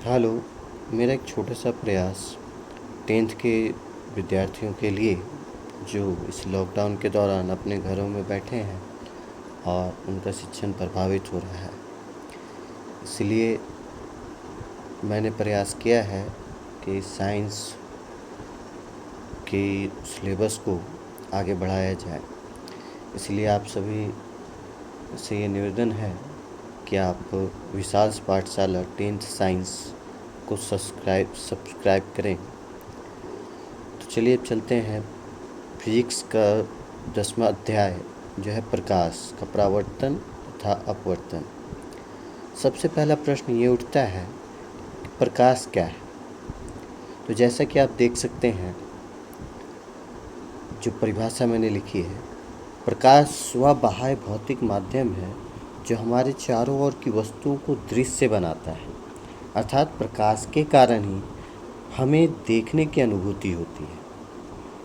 Hello. मेरा एक छोटा सा प्रयास 10th के विद्यार्थियों के लिए जो इस लॉकडाउन के दौरान अपने घरों में बैठे हैं और उनका शिक्षण प्रभावित हो रहा है, इसलिए मैंने प्रयास किया है कि साइंस के सिलेबस को आगे बढ़ाया जाए। इसलिए आप सभी से ये निवेदन है कि आप विशाल पाठशाला 10th साइंस को सब्सक्राइब करें। तो चलिए अब चलते हैं। फिजिक्स का 10वां अध्याय जो है प्रकाश का परावर्तन तथा अपवर्तन। सबसे पहला प्रश्न ये उठता है कि प्रकाश क्या है। तो जैसा कि आप देख सकते हैं, जो परिभाषा मैंने लिखी है, प्रकाश वह बाह्य भौतिक माध्यम है जो हमारे चारों ओर की वस्तुओं को दृश्य बनाता है। अर्थात प्रकाश के कारण ही हमें देखने की अनुभूति होती है।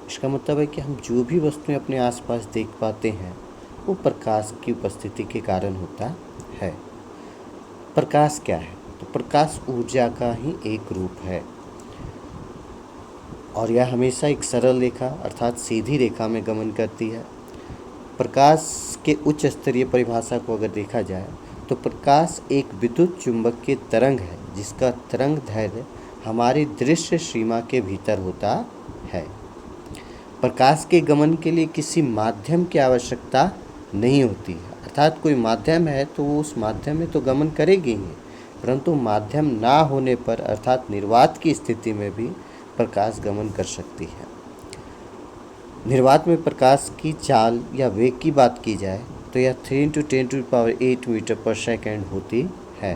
इसका मतलब है कि हम जो भी वस्तुएं अपने आसपास देख पाते हैं वो प्रकाश की उपस्थिति के कारण होता है। प्रकाश क्या है? तो प्रकाश ऊर्जा का ही एक रूप है और यह हमेशा एक सरल रेखा अर्थात सीधी रेखा में गमन करती है। प्रकाश के उच्च स्तरीय परिभाषा को अगर देखा जाए तो प्रकाश एक विद्युत चुंबकीय तरंग है जिसका तरंग दैर्ध्य हमारी दृश्य सीमा के भीतर होता है। प्रकाश के गमन के लिए किसी माध्यम की आवश्यकता नहीं होती है। अर्थात कोई माध्यम है तो वो उस माध्यम में तो गमन करेगी ही, परंतु माध्यम ना होने पर अर्थात निर्वात की स्थिति में भी प्रकाश गमन कर सकती है। निर्वात में प्रकाश की चाल या वेग की बात की जाए तो यह 3 × 10⁸ मीटर पर सेकेंड होती है।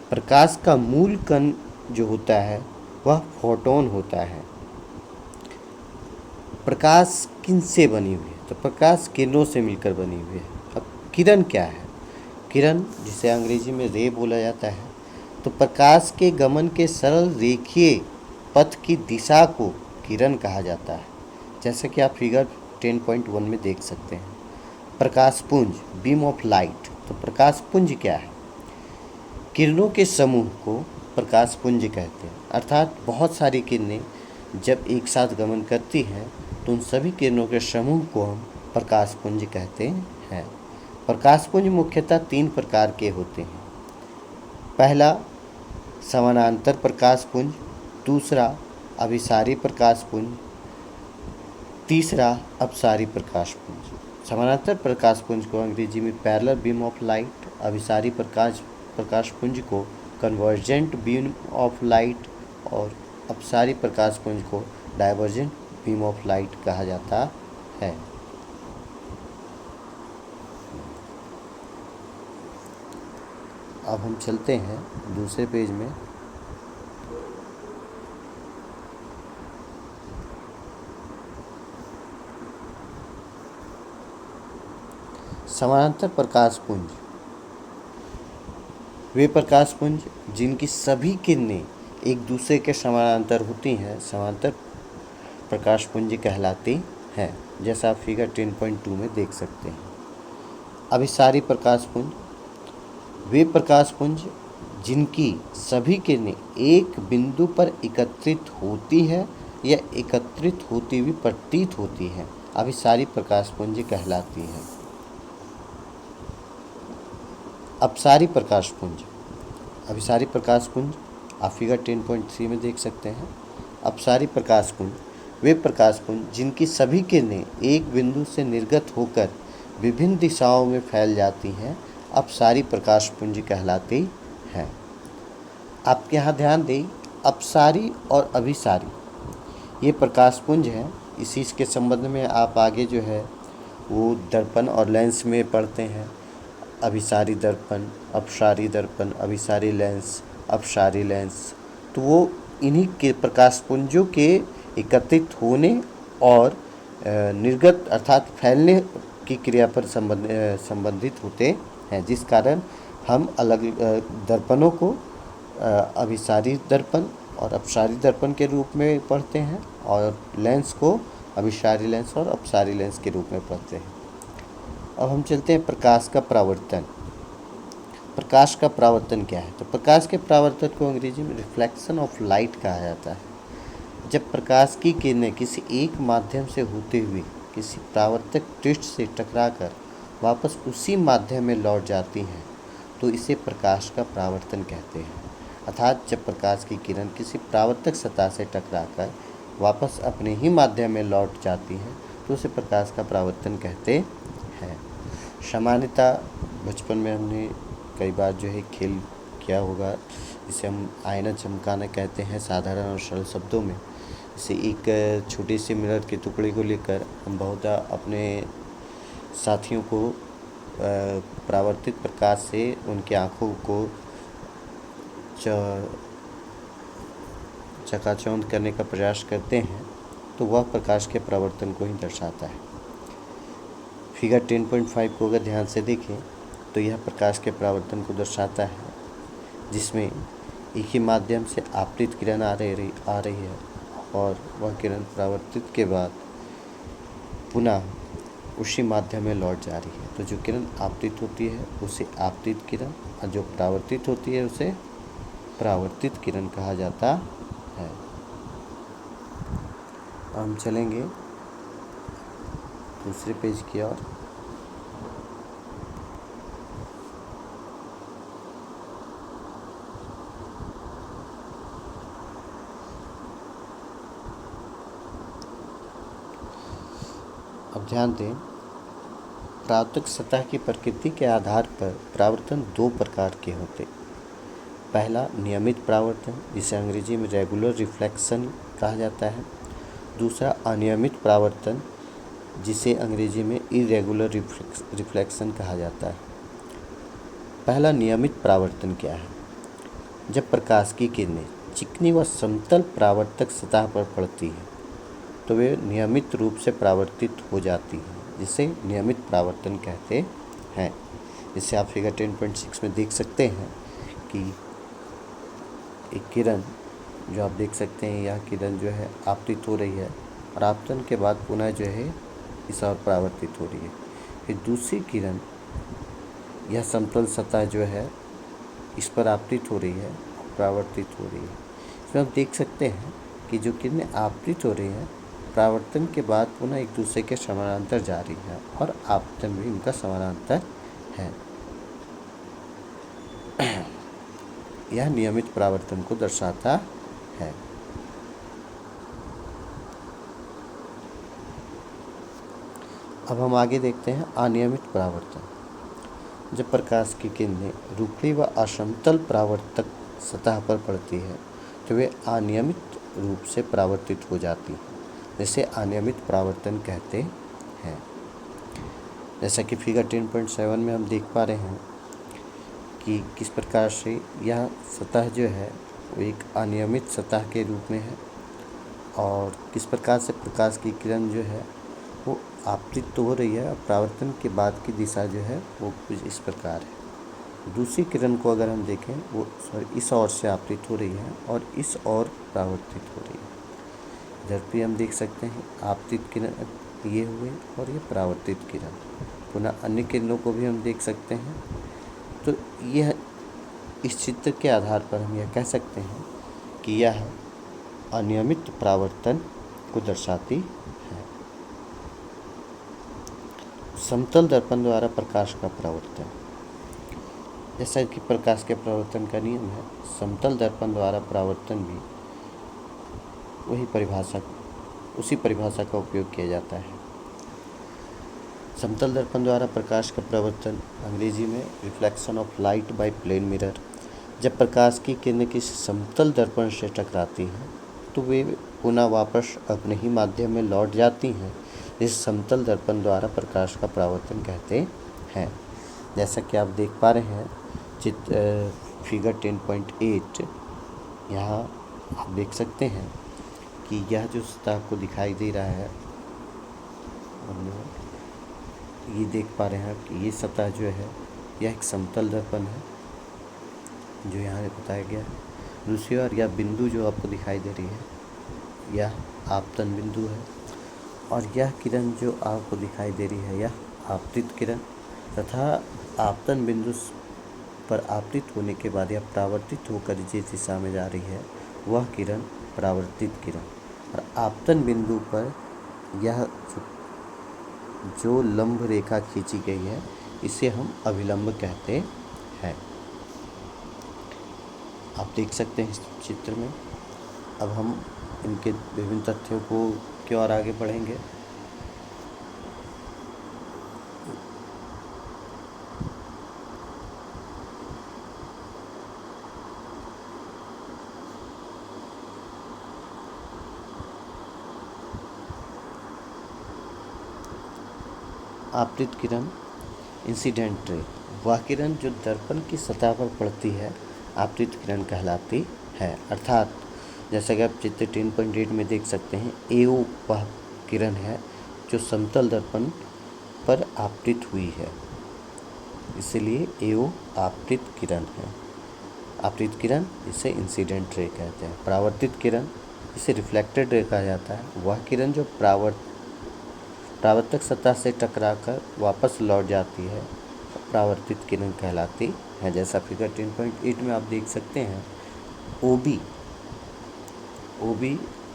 प्रकाश का मूल कण जो होता है वह फोटोन होता है। प्रकाश किन से बनी हुई है? तो प्रकाश किरणों से मिलकर बनी हुई है। अब किरण क्या है? किरण, जिसे अंग्रेजी में रे बोला जाता है, तो प्रकाश के गमन के सरल रेखीय पथ की दिशा को किरण कहा जाता है, जैसा कि आप फिगर 10.1 में देख सकते हैं। प्रकाश पुंज, बीम ऑफ लाइट, तो प्रकाश पुंज क्या है? किरणों के समूह को प्रकाश पुंज कहते हैं। अर्थात बहुत सारी किरणें जब एक साथ गमन करती हैं तो उन सभी किरणों के समूह को हम प्रकाश पुंज कहते हैं। प्रकाश पुंज मुख्यतः 3 प्रकार के होते हैं। पहला समानांतर प्रकाश पुंज, दूसरा अभिसारी प्रकाश पुंज, तीसरा अपसारी प्रकाश पुंज। समानांतर प्रकाश पुंज को अंग्रेजी में पैरेलल बीम ऑफ लाइट, अभिसारी प्रकाश पुंज को कन्वर्जेंट बीम ऑफ लाइट और अपसारी प्रकाश पुंज को डाइवर्जेंट बीम ऑफ लाइट कहा जाता है। अब हम चलते हैं दूसरे पेज में। समानांतर प्रकाश पुंज वे प्रकाश पुंज जिनकी सभी किरणें एक दूसरे के समानांतर होती हैं समांतर प्रकाश पुंज कहलाती हैं, जैसा आप फिगर 10.2 में देख सकते हैं। अभिसारी प्रकाश पुंज वे प्रकाश पुंज जिनकी सभी किरणें एक बिंदु पर एकत्रित होती है या एकत्रित होती हुई प्रतीत होती हैं, अभिसारी प्रकाश पुंज कहलाती हैं। अपसारी प्रकाश पुंज अभिसारी प्रकाश पुंज आप फिगर 10.3 में देख सकते हैं। अपसारी प्रकाश पुंज वे प्रकाश पुंज जिनकी सभी किरणें एक बिंदु से निर्गत होकर विभिन्न दिशाओं में फैल जाती हैं, अपसारी प्रकाश पुंज कहलाती हैं। आप यहाँ ध्यान दें, अपसारी और अभिसारी ये प्रकाश पुंज हैं। इसी के संबंध में आप आगे जो है वो दर्पण और लेंस में पढ़ते हैं। अभिसारी दर्पण, अपसारी दर्पण, अभिसारी लेंस, अपसारी लेंस, तो वो इन्हीं के प्रकाश पुंजों के एकत्रित होने और निर्गत अर्थात फैलने की क्रिया पर संबंधित होते हैं, जिस कारण हम अलग दर्पणों को अभिसारी दर्पण और अपसारी दर्पण के रूप में पढ़ते हैं और लेंस को अभिसारी लेंस और अपसारी लेंस के रूप में पढ़ते हैं। अब हम चलते हैं प्रकाश का परावर्तन। प्रकाश का परावर्तन क्या है? तो प्रकाश के परावर्तन को अंग्रेजी में रिफ्लेक्शन ऑफ लाइट कहा जाता है। जब प्रकाश की किरणें किसी एक माध्यम से होते हुए किसी परावर्तक पृष्ठ से टकराकर वापस उसी माध्यम में लौट जाती हैं तो इसे प्रकाश का परावर्तन कहते हैं। अर्थात जब प्रकाश की किरण किसी परावर्तक सतह से टकराकर वापस अपने ही माध्यम में लौट जाती हैं तो उसे प्रकाश का परावर्तन कहते हैं। सामान्यतः बचपन में हमने कई बार जो है खेल किया होगा, जिसे हम आईना चमकाना कहते हैं साधारण और सरल शब्दों में। जैसे एक छोटे से मिरर के टुकड़े को लेकर हम बहुत अपने साथियों को परावर्तित प्रकाश से उनकी आँखों को चकाचौंध करने का प्रयास करते हैं, तो वह प्रकाश के परावर्तन को ही दर्शाता है। फिगर 10.5 को अगर ध्यान से देखें तो यह प्रकाश के परावर्तन को दर्शाता है, जिसमें एक ही माध्यम से आपतित किरण आ रही है और वह किरण परावर्तित के बाद पुनः उसी माध्यम में लौट जा रही है। तो जो किरण आपतित होती है उसे आपतित किरण और जो परावर्तित होती है उसे परावर्तित किरण कहा जाता है। हम चलेंगे दूसरे पेज की ओर। अब ध्यान दें, परावर्तक सतह की प्रकृति के आधार पर परावर्तन दो प्रकार के होते। पहला नियमित परावर्तन, जिसे अंग्रेजी में रेगुलर रिफ्लेक्शन कहा जाता है। दूसरा अनियमित परावर्तन, जिसे अंग्रेजी में इरेगुलर रिफ्लेक्शन कहा जाता है। पहला नियमित परावर्तन क्या है? जब प्रकाश की किरणें चिकनी व समतल परावर्तक सतह पर पड़ती हैं तो वे नियमित रूप से परावर्तित हो जाती हैं, जिसे नियमित परावर्तन कहते हैं। जिसे आप फिगर 10.6 में देख सकते हैं कि एक किरण जो आप देख सकते हैं, यह किरण जो है आपतित हो रही है और आपतन के बाद पुनः जो है इस ओर परावर्तित हो रही है। फिर दूसरी किरण यह समतल सतह जो है इस पर आपतित हो रही है, परावर्तित हो रही है। इसमें आप देख सकते हैं कि जो किरणें आपतित हो रही हैं परावर्तन के बाद पुनः एक दूसरे के समानांतर जा रही है और आपतन भी उनका समानांतर है। यह नियमित परावर्तन को दर्शाता है। अब हम आगे देखते हैं अनियमित परावर्तन। जब प्रकाश की किरणें रूखी व असमतल परावर्तक सतह पर पड़ती है तो वे अनियमित रूप से परावर्तित हो जाती हैं, जिसे अनियमित परावर्तन कहते हैं। जैसा कि फिगर 10.7 में हम देख पा रहे हैं कि किस प्रकार से यह सतह जो है वो एक अनियमित सतह के रूप में है और किस प्रकार से प्रकाश की किरण जो है वो आपतित तो हो रही है और परावर्तन के बाद की दिशा जो है वो कुछ इस प्रकार है। दूसरी किरण को अगर हम देखें वो इस ओर से आपतित हो रही है और इस ओर परावर्तित हो रही है। इधर भी हम देख सकते हैं आपतित किरण ये हुए और ये परावर्तित किरण। पुनः अन्य किरणों को भी हम देख सकते हैं। तो यह इस चित्र के आधार पर हम यह कह सकते हैं कि यह अनियमित परावर्तन को दर्शाती है। समतल दर्पण द्वारा प्रकाश का परावर्तन। जैसा कि प्रकाश के परावर्तन का नियम है, समतल दर्पण द्वारा परावर्तन भी उसी परिभाषा का उपयोग किया जाता है। समतल दर्पण द्वारा प्रकाश का परावर्तन अंग्रेजी में reflection of light by plane mirror. जब प्रकाश की किरणें किसी समतल दर्पण से टकराती हैं तो वे पुनः वापस अपने ही माध्यम में लौट जाती हैं, इस समतल दर्पण द्वारा प्रकाश का परावर्तन कहते हैं। जैसा कि आप देख पा रहे हैं फिगर 10.8, यहाँ आप देख सकते हैं कि यह जो सतह आपको दिखाई दे रहा है, ये देख पा रहे हैं कि ये सतह जो है यह एक समतल दर्पण है जो यहाँ बताया गया है। दूसरी ओर यह बिंदु जो आपको दिखाई दे रही है यह आपतन बिंदु है और यह किरण जो आपको दिखाई दे रही है यह आपतित किरण तथा आपतन बिंदु पर आपतित होने के बाद या परावर्तित होकर जिस दिशा में जा रही है वह किरण परावर्तित किरण, और आपतन बिंदु पर यह जो लंब रेखा खींची गई है इसे हम अभिलंब कहते हैं। आप देख सकते हैं इस चित्र में। अब हम इनके विभिन्न तथ्यों को की ओर आगे बढ़ेंगे। आपतित किरण इंसिडेंट रे, वह किरण जो दर्पण की सतह पर पड़ती है आपतित किरण कहलाती है। अर्थात जैसा कि आप चित्र 10.8 में देख सकते हैं, एओ वह किरण है जो समतल दर्पण पर आपतित हुई है, इसलिए एओ आपतित किरण है। आपतित किरण इसे इंसिडेंट रे कहते हैं। परावर्तित किरण इसे रिफ्लेक्टेड रे कहा जाता है। वह किरण जो परावर्तक सतह से टकराकर वापस लौट जाती है परावर्तित किरण कहलाती है। जैसा फिगर 10.8 में आप देख सकते हैं, ओबी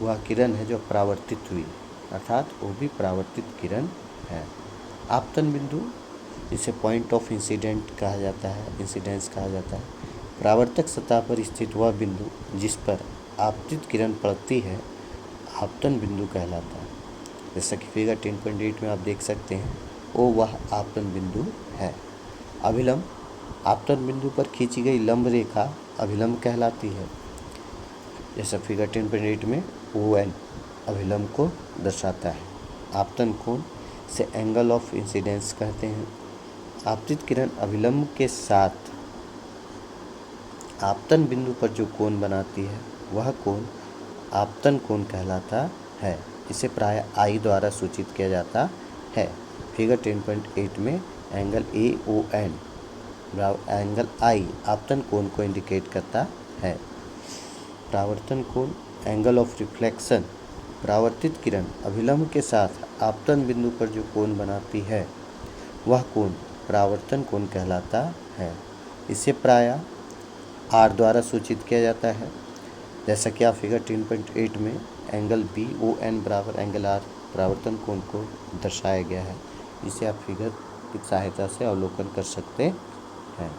वह किरण है जो परावर्तित हुई, अर्थात ओबी परावर्तित किरण है। आपतन बिंदु इसे पॉइंट ऑफ इंसिडेंट कहा जाता है, इंसिडेंस कहा जाता है। परावर्तक सतह पर स्थित वह बिंदु जिस पर आपतित किरण पड़ती है आपतन बिंदु कहलाता है। जैसा कि फिगर 10.8 में आप देख सकते हैं, ओ वह आपतन बिंदु है। अभिलंब, आपतन बिंदु पर खींची गई लंब रेखा अभिलंब कहलाती है। जैसा फिगर 10.8 में ओ एन अभिलंब को दर्शाता है। आपतन कोण से एंगल ऑफ इंसिडेंस कहते हैं। आपतित किरण अभिलंब के साथ आपतन बिंदु पर जो कोण बनाती है वह कोण आपतन कोण कहलाता है। इसे प्राय आई द्वारा सूचित किया जाता है। फिगर 10.8 में angle A O N angle I आपतन कोण को इंडिकेट करता है। परावर्तन कोण, एंगल ऑफ रिफ्लेक्शन, परावर्तित किरण अभिलंब के साथ आपतन बिंदु पर जो कोण बनाती है वह कोण परावर्तन कोण कहलाता है। इसे प्राय आर द्वारा सूचित किया जाता है। जैसा कि आप फिगर 10.8 में एंगल बी ओ एन बराबर एंगल आर परावर्तन कोण को दर्शाया गया है। इसे आप फिगर की सहायता से अवलोकन कर सकते हैं।